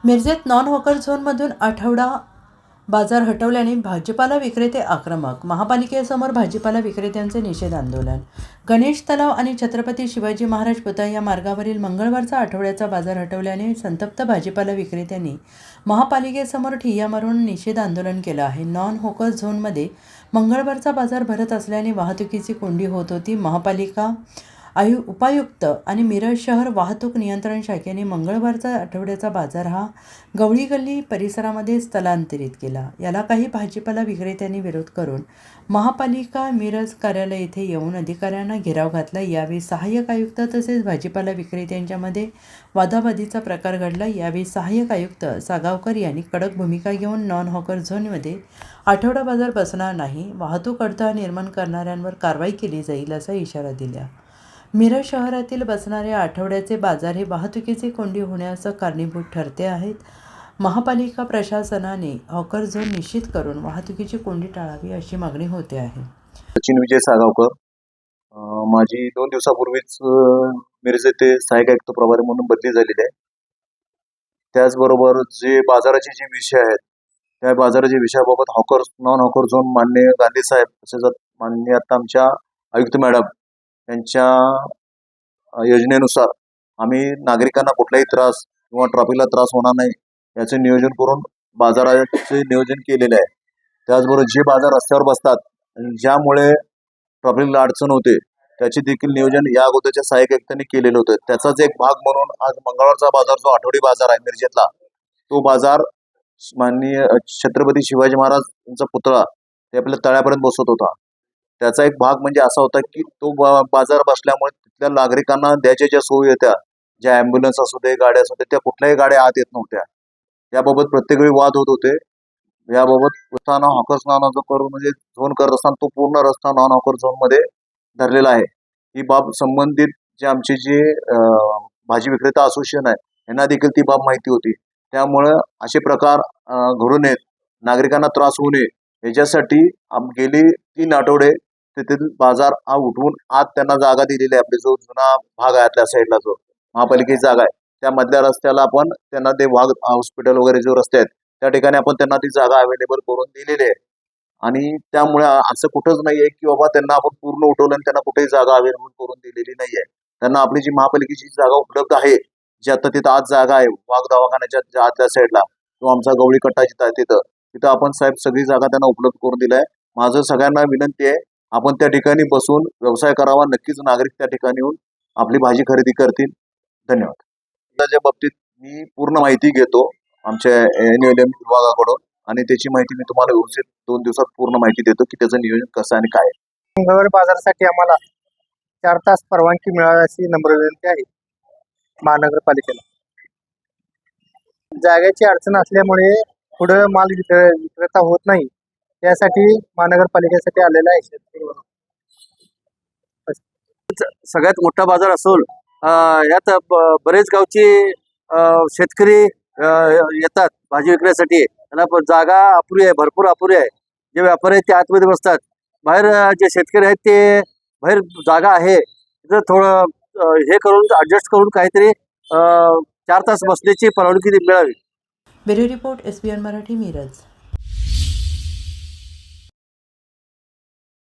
मिरजेत non hawker झोनमधून आठवडा बाजार हटवल्याने भाजीपाला विक्रेते आक्रमक. महापालिकेसमोर भाजीपाला विक्रेत्यांचे निषेध आंदोलन. गणेश तलाव आणि छत्रपती शिवाजी महाराज पुतळा या मार्गावरील मंगळवारचा आठवड्याचा बाजार हटवल्याने संतप्त भाजीपाला विक्रेत्यांनी महापालिकेसमोर ठिय्या मारून निषेध आंदोलन केलं आहे. नॉन हॉकर झोनमध्ये मंगळवारचा बाजार भरत असल्याने वाहतुकीची कोंडी होत होती. महापालिका उपायुक्त आणि मिरज शहर वाहतूक नियंत्रण शाखेने मंगळवारचा आठवड्याचा बाजार हा गवळी गल्ली परिसरामध्ये स्थलांतरित केला. याला काही भाजीपाला विक्रेत्यांनी विरोध करून महापालिका मिरज कार्यालय येथे येऊन अधिकाऱ्यांना घेराव घातला. यावेळी सहाय्यक आयुक्त तसेच भाजीपाला विक्रेत्यांच्यामध्ये वादावादीचा प्रकार घडला. यावेळी सहाय्यक आयुक्त सागावकर यांनी कडक भूमिका घेऊन नॉन हॉकर झोनमध्ये आठवडा बाजार बसणार नाही, वाहतूक अडथळा निर्माण करणाऱ्यांवर कारवाई केली जाईल असा इशारा दिला. मिरज शहरातील बसणारे आठवड्याचे बाजार हे वाहतुकीची कोंडी होण्यास कारणीभूत ठरते आहेत. महापालिका प्रशासनाने हॉकर झोन निश्चित करून वाहतुकीची कोंडी टाळावी अशी मागणी होते आहे. सचिन विजय सागावकर, माझी 2 दिवसापूर्वीच मिरज येथे सहाय्यक आयुक्त प्रभारी म्हणून बदली झालेली आहे. त्याचबरोबर जे बाजाराचे जे विषय आहेत त्या बाजाराच्या विषयाबाबत हॉकर नॉन हॉकर झोन माननीय गांधी साहेब तसेच माननीय आता आमच्या आयुक्त मॅडम यांच्या योजनेनुसार आम्ही नागरिकांना कुठलाही त्रास किंवा ट्रॅफिकला त्रास होणार नाही याचे नियोजन करून बाजाराचे नियोजन केलेले आहे. त्याचबरोबर जे बाजार रस्त्यावर बसतात ज्यामुळे ट्रॅफिकला अडचण होते त्याचे देखील नियोजन या अगोदरच्या सहाय्यक आयुक्तांनी केलेलं होतं. त्याचाच एक भाग म्हणून आज मंगळवारचा बाजार जो आठवडी बाजार आहे मिरजेतला, तो बाजार माननीय छत्रपती शिवाजी महाराज यांचा पुतळा ते आपल्या तळ्यापर्यंत बसवत होता. त्याचा एक भाग म्हणजे असा होता की तो बाजार बसल्यामुळे तिथल्या नागरिकांना द्यायच्या ज्या सोयी होत्या, ज्या ॲम्ब्युलन्स असू दे, गाड्या असू दे, त्या कुठल्याही गाड्या आत येत नव्हत्या. याबाबत प्रत्येक वेळी वाद होत होते. याबाबत रस्ता हॉकर्स नॉन हॉकर म्हणजे झोन करत असताना तो पूर्ण रस्ता नॉन हॉकर झोनमध्ये धरलेला आहे. ही बाब संबंधित जे आमचे जे भाजी विक्रेता असोसिएशन आहे यांना देखील ती बाब माहिती होती. त्यामुळं असे प्रकार घडू नयेत, नागरिकांना त्रास होऊ नये याच्यासाठी गेली 3 आठवडे तेथील बाजार हा उठवून आत त्यांना जागा दिलेली आहे. आपली जो जुना भाग आहे आतल्या साईडला जो महापालिकेची जागा आहे त्या मधल्या रस्त्याला आपण त्यांना ते वाघ हॉस्पिटल वगैरे जो रस्ते आहेत त्या ठिकाणी आपण त्यांना ती जागा अवेलेबल करून दिलेली आहे. आणि त्यामुळे असं कुठंच नाही आहे की बाबा त्यांना आपण पूर्ण उठवलं आणि त्यांना कुठेही जागा अवेलेबल करून दिलेली नाही आहे. त्यांना आपली जी महापालिकेची जागा उपलब्ध आहे, जी आता तिथं आज जागा आहे वाघ दवाखान्याच्या आतल्या साईडला किंवा आमचा गवळी कट्टा जिथं आहे तिथं आपण साहेब सगळी जागा त्यांना उपलब्ध करून दिली आहे. माझं सगळ्यांना विनंती आहे, आपण त्या ठिकाणी बसून व्यवसाय करावा. नक्कीच नागरिक त्या ठिकाणी येऊन आपली भाजी खरेदी करतील. धन्यवाद. त्याच्या बाबतीत मी पूर्ण माहिती घेतो आमच्या NULM विभागाकडून आणि त्याची माहिती मी तुम्हाला व्यवस्थित 2 दिवसात पूर्ण माहिती देतो की त्याचं नियोजन कसं आणि काय. मंगळवार बाजारासाठी आम्हाला 4 तास परवानगी मिळावी अशी नम्र विनंती आहे महानगरपालिकेला. जागेची अडचण असल्यामुळे पुढे माल विक्रेता होत नाही, त्यासाठी महानगरपालिकेसाठी आलेला आहे. सगळ्यात मोठा बाजार असून यात बरेच गावचे शेतकरी येतात भाजी विकण्यासाठी. त्यांना जागा अपुरी आहे, भरपूर अपुरी आहे. जे व्यापारी आहेत ते आतमध्ये बसतात, बाहेर जे शेतकरी आहेत ते बाहेर जागा आहे तिथं थोडं हे करून ॲडजस्ट करून काहीतरी 4 तास बसण्याची परवानगी मिळावी. Bureau report SBN Marathi Miraj.